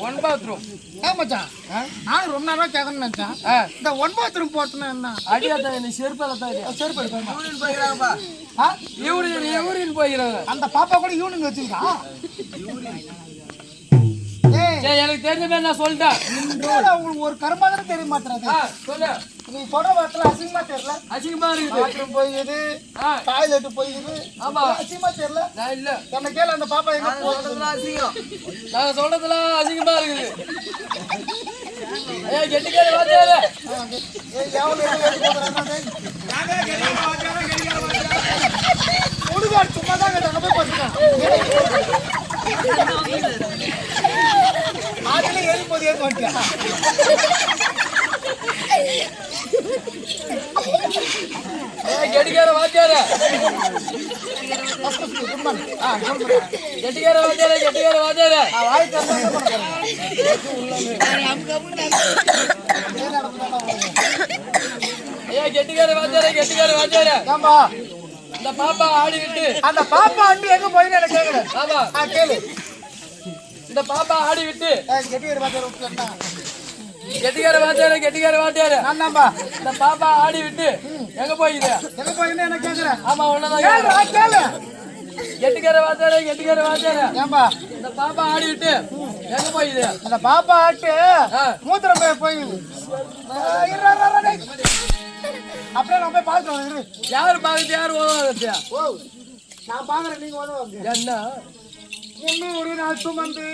One bathroom. மச்சான் நான் ரொம்ப நேரம் கேட்கணும்னு நினைச்சேன். இந்த ஒன் பாத்ரூம் போட்டுனா என்ன அடியாத நீ செருப்பதான் செருப்பு யூரின் போயிடுறாங்க. அந்த பாப்பா கூட யூனிங் வச்சிருக்கா. எனக்கு தெரிஞ்ச மாதிரி நான் சொல்லிட்டேன். உங்களுக்கு ஒரு கர்மாதிரி தெரிய மாட்டேறாது. சொல்லு. நீ சொல்ற வார்த்தை அசிங்கமா தெரியல. அசிங்கமா இருக்குது. பாத்ரூம் போயிடுது, டாய்லெட் போயிடுது. ஆமா அசிங்கமா தெரியல. நான் இல்ல என்ன கேளு, அந்த பாப்பா எங்க சொல்றதுலாம் அசிங்கம். நான் சொல்றதுலாம் அசிங்கமா இருக்குது. ஏய் கெட்டிக்கார வாத்தியாரே. ஏய் யாவல முடுகாட் சும்மா தான் கேட்டா போய் பாத்துக்க. ஆதிலே ஏறி போதியே வந்துட்டியா? ஏய் கெட்டிக்கார வாத்தியாரே. கெட்டிக்கார வாத்தியாரே, கெட்டிக்கார வாத்தியாரே. வாய் தரணும் பண்ண போறேன். ஏய் கெட்டிக்கார வாத்தியாரே, கெட்டிக்கார வாத்தியாரே. ஏம்பா இந்த பாப்பா ஆடி விட்டு அந்த பாப்பா அண்டி எங்க போயின்னு எனக்கு கேக்குறேன். ஆமா கேளு. இந்த பாப்பா ஆடி விட்டு கெட்டிக்கார வாத்தியார் விட்டுட்டா. கெட்டிக்கார வாத்தியாரே, கெட்டிக்கார வாத்தியாரே. நான்தான்பா. இந்த பாப்பா ஆடி விட்டு எங்க போயிது? எங்க போயின்னு எனக்கு கேக்குறேன். ஆமா உன்னதான் கேளு கேளு. கெட்டிக்கார வாத்தியாரே, கெட்டிக்கார வாத்தியாரே. ஏம்பா இந்த பாப்பா ஆடி விட்டு எங்க போயிது? அந்த பாப்பா ஆட்டு மூத்திரம் போயிடுது. அப்படியே நான் போய் பார்த்துட்டு யாரு பாக்குது யாரு ஓதாத? ஓ நான் பாக்குறேன், நீங்க உதவுங்க. என்ன இன்னும் ஒரு நாள் சுமந்து